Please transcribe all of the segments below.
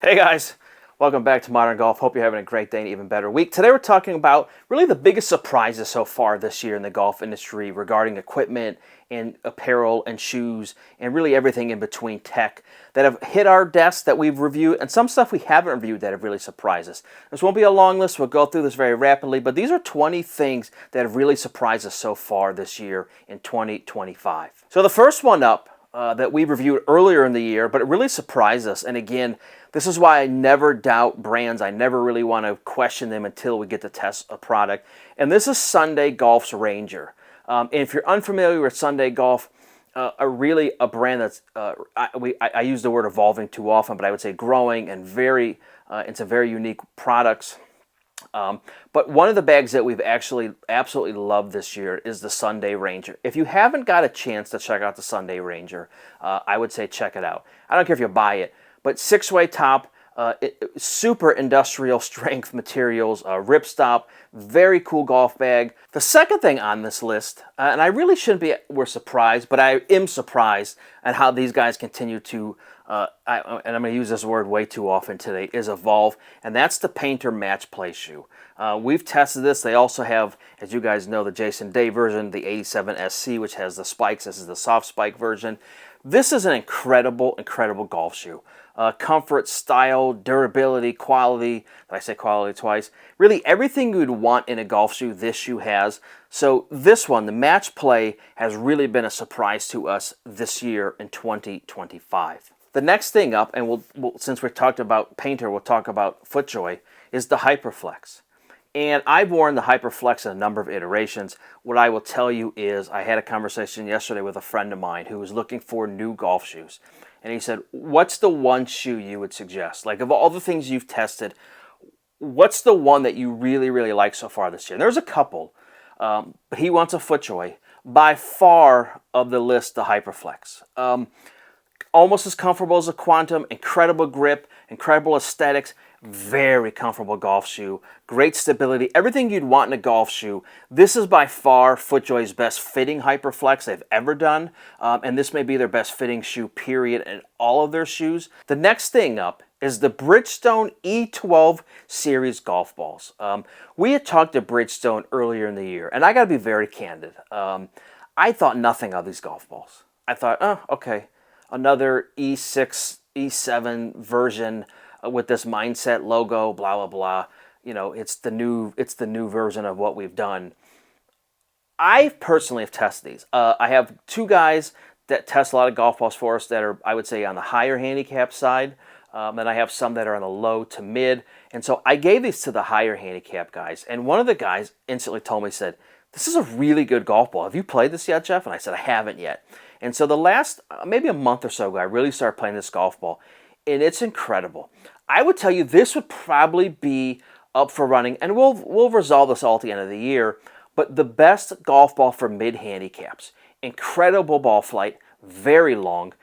Hey guys, welcome back to Modern Golf. Hope you're having a great day and even better week. Today we're talking about really the biggest surprises so far this year in the golf industry regarding equipment and apparel and shoes and really everything in between tech that have hit our desk that we've reviewed and some stuff we haven't reviewed that have really surprised us. This won't be a long list. We'll go through this very rapidly, but these are 20 things that have really surprised us so far this year in 2025. So the first one up that we reviewed earlier in the year, but it really surprised us. And again, this is why I never doubt brands. I never really want to question them until we get to test a product. And this is Sunday Golf's Ranger. And if you're unfamiliar with Sunday Golf, really a brand that's, I use the word evolving too often, but I would say growing and it's a very unique products. But one of the bags that we've actually absolutely loved this year is the Sunday Ranger. If you haven't got a chance to check out the Sunday Ranger, I would say check it out. I don't care if you buy it, but 6-way top, super industrial strength materials, ripstop, very cool golf bag. The second thing on this list, and I really shouldn't be surprised, but I am surprised at how these guys continue to, and I'm going to use this word way too often today, is evolve, and that's the Painter Match Play shoe. We've tested this. They also have, as you guys know, the Jason Day version, the 87 SC, which has the spikes. This is the soft spike version. This is an incredible, incredible golf shoe. Comfort, style, durability, quality. Did I say quality twice? Really everything you'd want in a golf shoe, this shoe has. So this one, the Match Play, has really been a surprise to us this year in 2025. The next thing up, and since we talked about Painter, we'll talk about FootJoy, is the Hyperflex. And I've worn the Hyperflex in a number of iterations. What I will tell you is I had a conversation yesterday with a friend of mine who was looking for new golf shoes. And he said, what's the one shoe you would suggest? Like, of all the things you've tested, what's the one that you really, really like so far this year? And there's a couple, but he wants a FootJoy. By far of the list, the Hyperflex. Almost as comfortable as a Quantum, incredible grip, incredible aesthetics, very comfortable golf shoe, great stability, everything you'd want in a golf shoe. This is by far FootJoy's best fitting Hyperflex they've ever done, and this may be their best fitting shoe, period, in all of their shoes. The next thing up is the Bridgestone E12 series golf balls. We had talked to Bridgestone earlier in the year, and I got to be very candid. I thought nothing of these golf balls. I thought, oh, okay, another E6, E7 version with this Mindset logo, blah, blah, blah. You know, it's the new version of what we've done. I personally have tested these. I have two guys that test a lot of golf balls for us that are, I would say, on the higher handicap side. And I have some that are on the low to mid. And so I gave these to the higher handicap guys. And one of the guys instantly told me, said, this is a really good golf ball. Have you played this yet, Jeff? And I said, I haven't yet. And so the last, maybe a month or so ago, I really started playing this golf ball. And it's incredible. I would tell you this would probably be up for running, and we'll resolve this all at the end of the year, but the best golf ball for mid-handicaps. Incredible ball flight, very long,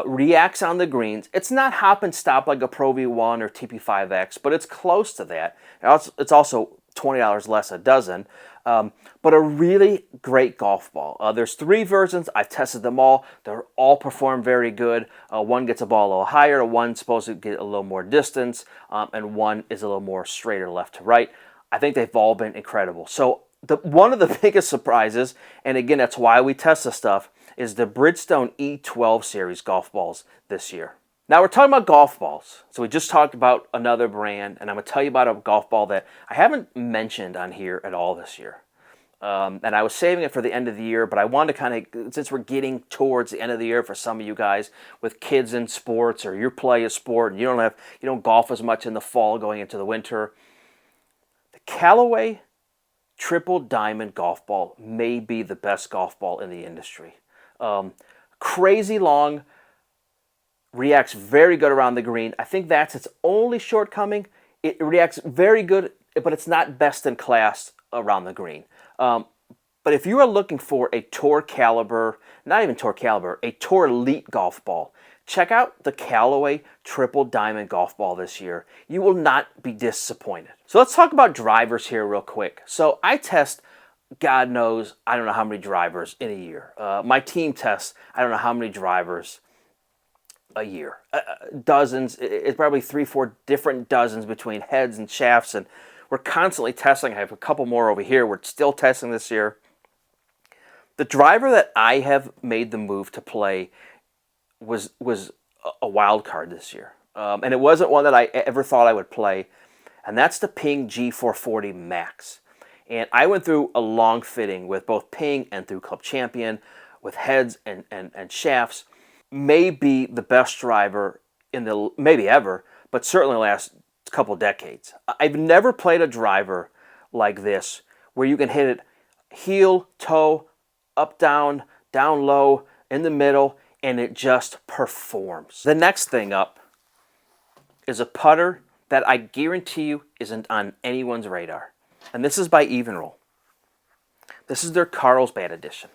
reacts on the greens. It's not hop and stop like a Pro V1 or TP5X, but it's close to that. It's also $20 less a dozen, but a really great golf ball. There's 3 versions. I've tested them all. They're all perform very good. One gets a ball a little higher, one's supposed to get a little more distance, and one is a little more straighter left to right. I think they've all been incredible. So one of the biggest surprises, and again, that's why we test this stuff, is the Bridgestone E12 series golf balls this year. Now we're talking about golf balls. So we just talked about another brand, and I'm going to tell you about a golf ball that I haven't mentioned on here at all this year. And I was saving it for the end of the year, but I wanted to kind of, since we're getting towards the end of the year for some of you guys with kids in sports, or you play a sport and you don't golf as much in the fall going into the winter, the Callaway Triple Diamond golf ball may be the best golf ball in the industry. Crazy long, reacts very good around the green. I think that's its only shortcoming. It reacts very good, but it's not best in class around the green. But if you are looking for a tour caliber, not even tour caliber, a tour elite golf ball, check out the Callaway Triple Diamond golf ball this year. You will not be disappointed. So let's talk about drivers here real quick. So I test, God knows, I don't know how many drivers in a year. My team tests, I don't know how many drivers. a year. Dozens, it's probably 3-4 different dozens between heads and shafts, and we're constantly testing. I have a couple more over here. We're still testing this year. The driver that I have made the move to play was a wild card this year. And it wasn't one that I ever thought I would play, and that's the Ping G440 Max. And I went through a long fitting with both Ping and through Club Champion with heads and shafts. May be the best driver in the, maybe ever, but certainly the last couple decades. I've never played a driver like this where you can hit it heel, toe, up, down, down low, in the middle, and it just performs. The next thing up is a putter that I guarantee you isn't on anyone's radar. And this is by Evenroll. This is their Carlsbad edition.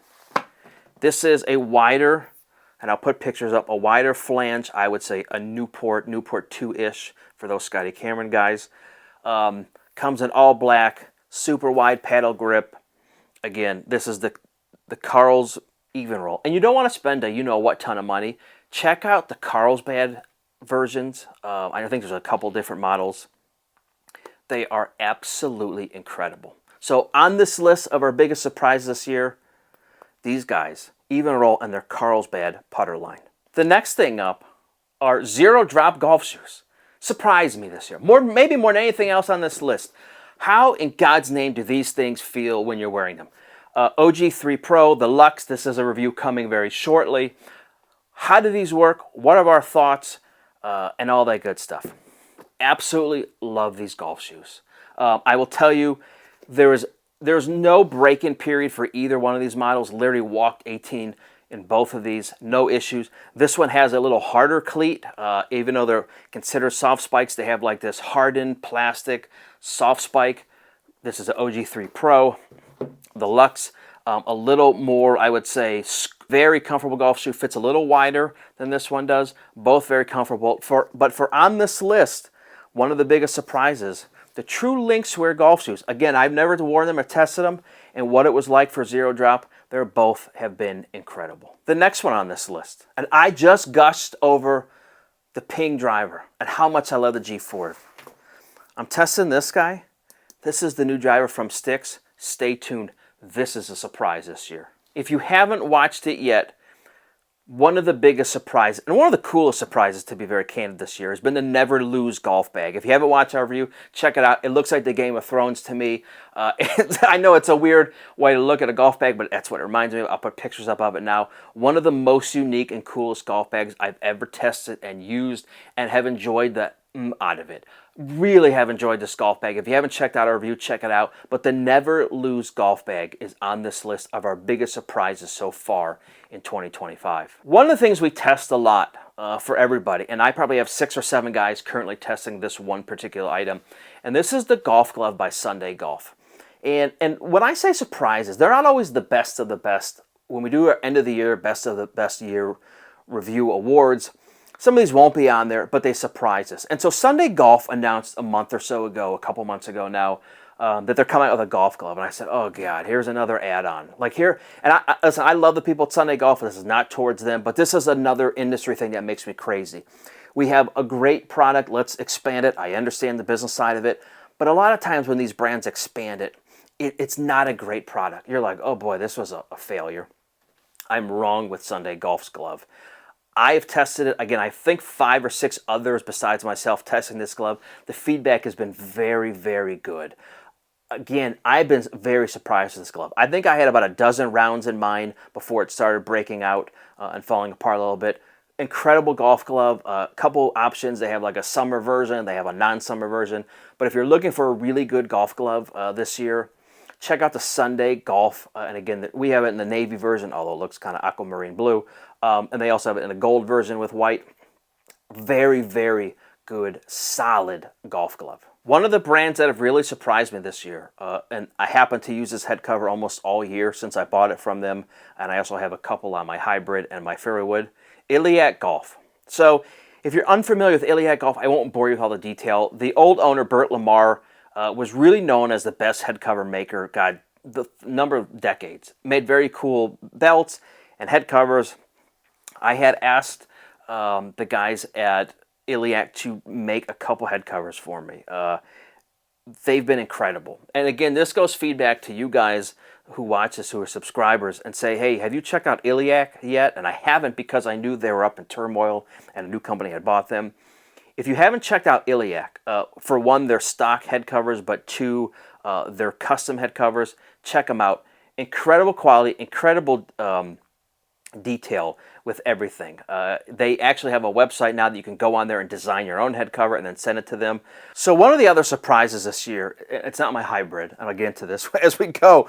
This is a wider, and I'll put pictures up, a wider flange, I would say a Newport 2-ish for those Scotty Cameron guys. Comes in all black, super wide paddle grip. Again, this is the Carl's Evenroll. And you don't want to spend a you-know-what ton of money. Check out the Carlsbad versions. I think there's a couple different models. They are absolutely incredible. So on this list of our biggest surprises this year, these guys, Evenroll and their Carlsbad putter line. The next thing up are zero-drop golf shoes. Surprised me this year. Maybe more than anything else on this list. How in God's name do these things feel when you're wearing them? OG3 Pro, the Luxe, this is a review coming very shortly. How do these work? What are our thoughts? And all that good stuff. Absolutely love these golf shoes. I will tell you, there's no break-in period for either one of these models. Literally walked 18 in both of these, no issues. This one has a little harder cleat, even though they're considered soft spikes. They have like this hardened plastic soft spike. This is an OG3 Pro. The Luxe, a little more, I would say, very comfortable golf shoe. Fits a little wider than this one does. Both very comfortable. But for on this list, one of the biggest surprises, the True Linkswear golf shoes. Again, I've never worn them or tested them, and what it was like for zero drop, they both have been incredible. The next one on this list, and I just gushed over the Ping driver and how much I love the G4. I'm testing this guy. This is the new driver from Sticks. Stay tuned. This is a surprise this year. If you haven't watched it yet, one of the biggest surprises, and one of the coolest surprises, to be very candid this year, has been the Never Lose golf bag. If you haven't watched our review, check it out. It looks like the Game of Thrones to me. I know it's a weird way to look at a golf bag, but that's what it reminds me of. I'll put pictures up of it now. One of the most unique and coolest golf bags I've ever tested and used, and have enjoyed the out of it. Really have enjoyed this golf bag. If you haven't checked out our review, check it out. But the Never Lose golf bag is on this list of our biggest surprises so far in 2025. One of the things we test a lot for everybody, and I probably have 6 or 7 guys currently testing this one particular item, and this is the golf glove by Sunday Golf. And when I say surprises, they're not always the best of the best. When we do our end of the year, best of the best year review awards, some of these won't be on there, but they surprise us. And so Sunday Golf announced a month or so ago, a couple months ago now, that they're coming out with a golf glove. And I said, oh God, here's another add-on. Like here, and listen, I love the people at Sunday Golf. This is not towards them, but this is another industry thing that makes me crazy. We have a great product. Let's expand it. I understand the business side of it. But a lot of times when these brands expand it, it's not a great product. You're like, oh boy, this was a failure. I'm wrong with Sunday Golf's glove. I've tested it, again, I think 5 or 6 others besides myself testing this glove. The feedback has been very, very good. Again, I've been very surprised with this glove. I think I had about a dozen rounds in mine before it started breaking out and falling apart a little bit. Incredible golf glove, a couple options. They have like a summer version, they have a non-summer version. But if you're looking for a really good golf glove this year, check out the Sunday Golf. And again, we have it in the navy version, although it looks kind of aquamarine blue. And they also have it in a gold version with white. Very, very good, solid golf glove. One of the brands that have really surprised me this year, and I happen to use this head cover almost all year since I bought it from them, and I also have a couple on my hybrid and my fairway Iliad Golf. So if you're unfamiliar with Iliad Golf, I won't bore you with all the detail. The old owner, Bert Lamar, was really known as the best head cover maker, God, the number of decades. Made very cool belts and head covers. I had asked the guys at Iliac to make a couple head covers for me. They've been incredible. And again, this goes feedback to you guys who watch this, who are subscribers, and say, hey, have you checked out Iliac yet? And I haven't, because I knew they were up in turmoil and a new company had bought them. If you haven't checked out Iliac, for one, their stock head covers, but two, their custom head covers, check them out. Incredible quality, incredible detail with everything. They actually have a website now that you can go on there and design your own head cover and then send it to them. So one of the other surprises this year, it's not my hybrid, and I'll get into this as we go,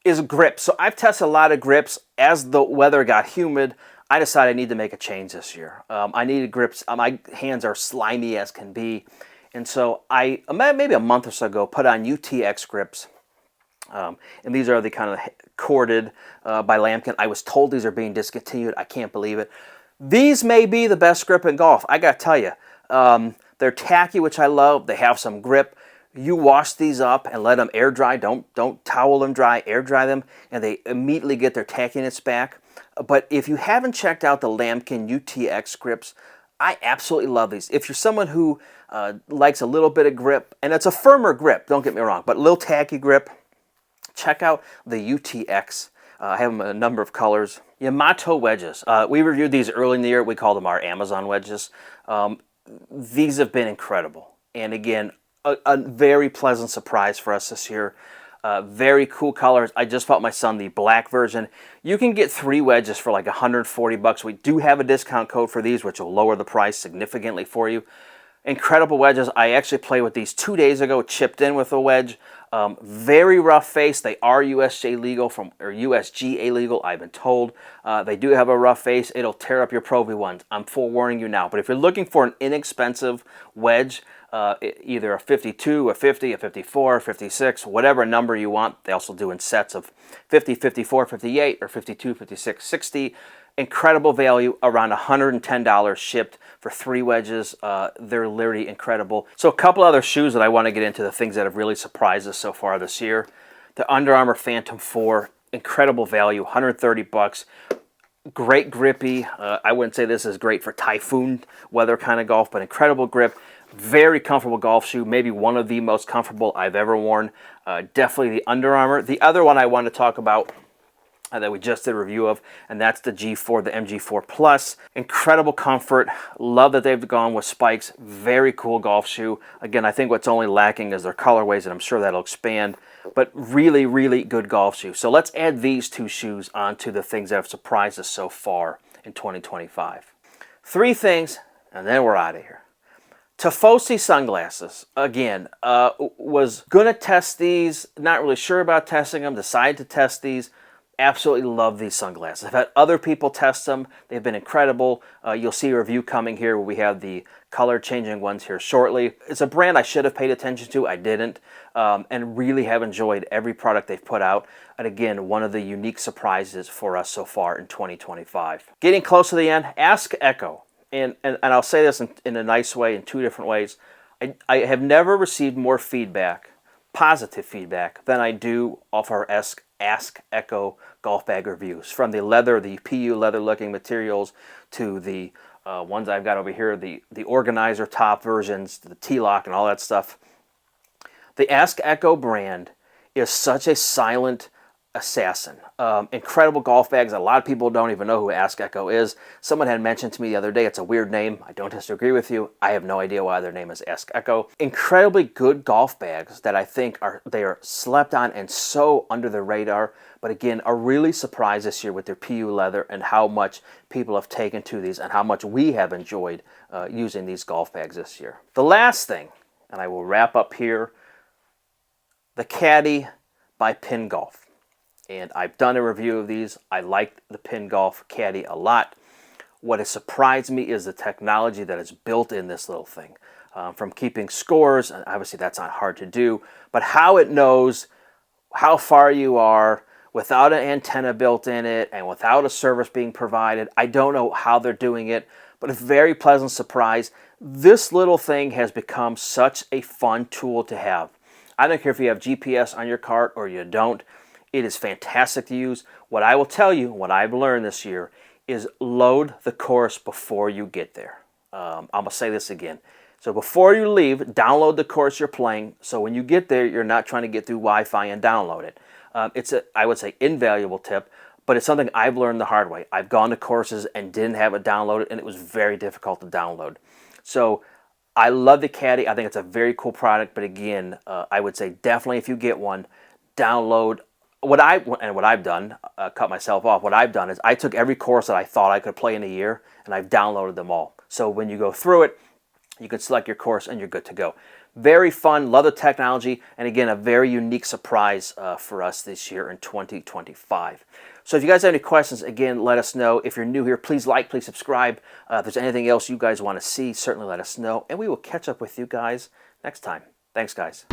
is grips. So I've tested a lot of grips. As the weather got humid, I decided I need to make a change this year. I needed grips. My hands are slimy as can be. And so I, maybe a month or so ago, put on UTX grips. And these are the kind of corded by Lamkin. I was told these are being discontinued. I can't believe it. These may be the best grip in golf. I got to tell you. They're tacky, which I love. They have some grip. You wash these up and let them air dry. Don't towel them dry. Air dry them, and they immediately get their tackiness back. But if you haven't checked out the Lamkin UTX grips, I absolutely love these. If you're someone who likes a little bit of grip, and it's a firmer grip, don't get me wrong, but a little tacky grip, check out the UTX. I have them in a number of colors. Yamato wedges. We reviewed these early in the year. We called them our Amazon wedges. These have been incredible. And again, a very pleasant surprise for us this year. Very cool colors. I just bought my son the black version. You can get 3 wedges for like $140. We do have a discount code for these, which will lower the price significantly for you. Incredible wedges. I actually played with these 2 days ago, chipped in with a wedge. Very rough face. They are USGA legal, I've been told. They do have a rough face. It'll tear up your Pro V1s. I'm forewarning you now. But if you're looking for an inexpensive wedge, either a 52, a 50, a 54, a 56, whatever number you want. They also do in sets of 50, 54, 58, or 52, 56, 60. Incredible value, around $110 shipped for 3 wedges. They're literally incredible. So a couple other shoes that I want to get into, the things that have really surprised us so far this year. The Under Armour Phantom 4, incredible value, $130. Great grippy. I wouldn't say this is great for typhoon weather kind of golf, but incredible grip. Very comfortable golf shoe, maybe one of the most comfortable I've ever worn. Definitely the Under Armour. The other one I want to talk about that we just did a review of, and that's the G4, the MG4 Plus. Incredible comfort. Love that they've gone with spikes. Very cool golf shoe. Again, I think what's only lacking is their colorways, and I'm sure that'll expand. But really, really good golf shoe. So let's add these 2 shoes onto the things that have surprised us so far in 2025. 3 things, and then we're out of here. Tifosi sunglasses, again, was going to test these, not really sure about testing them, decided to test these. Absolutely love these sunglasses. I've had other people test them. They've been incredible. You'll see a review coming here where we have the color changing ones here shortly. It's a brand I should have paid attention to. I didn't. And really have enjoyed every product they've put out. And again, one of the unique surprises for us so far in 2025. Getting close to the end, Ask Echo. And I'll say this in a nice way, in 2 different ways. I have never received more feedback, positive feedback, than I do off our Ask Echo golf bag reviews. From the leather, the PU leather looking materials, to the ones I've got over here, the organizer top versions, the T-lock and all that stuff. The Ask Echo brand is such a silent assassin. Incredible golf bags. A lot of people don't even know who Ask Echo is. Someone had mentioned to me the other day, it's a weird name. I don't disagree with you. I have no idea why their name is Ask Echo. Incredibly good golf bags that I think are slept on and so under the radar. But again, are really surprised this year with their PU leather and how much people have taken to these and how much we have enjoyed using these golf bags this year. The last thing, and I will wrap up here, the Caddy by Pin Golf. And I've done a review of these. I like the Pin Golf Caddy a lot. What has surprised me is the technology that is built in this little thing. From keeping scores, and obviously that's not hard to do, but how it knows how far you are without an antenna built in it and without a service being provided. I don't know how they're doing it, but a very pleasant surprise. This little thing has become such a fun tool to have. I don't care if you have GPS on your cart or you don't. It is fantastic to use. What I will tell you, what I've learned this year, is load the course before you get there. I'm going to say this again. So before you leave, download the course you're playing, so when you get there, you're not trying to get through Wi-Fi and download it. It's a, I would say, invaluable tip, but it's something I've learned the hard way. I've gone to courses and didn't have it downloaded, and it was very difficult to download. So I love the Caddy. I think it's a very cool product, but again, I would say definitely if you get one, download. What I've done, cut myself off, what I've done is I took every course that I thought I could play in a year, and I've downloaded them all. So when you go through it, you can select your course and you're good to go. Very fun, love the technology, and again, a very unique surprise for us this year in 2025. So if you guys have any questions, again, let us know. If you're new here, please like, please subscribe. If there's anything else you guys want to see, certainly let us know, and we will catch up with you guys next time. Thanks, guys.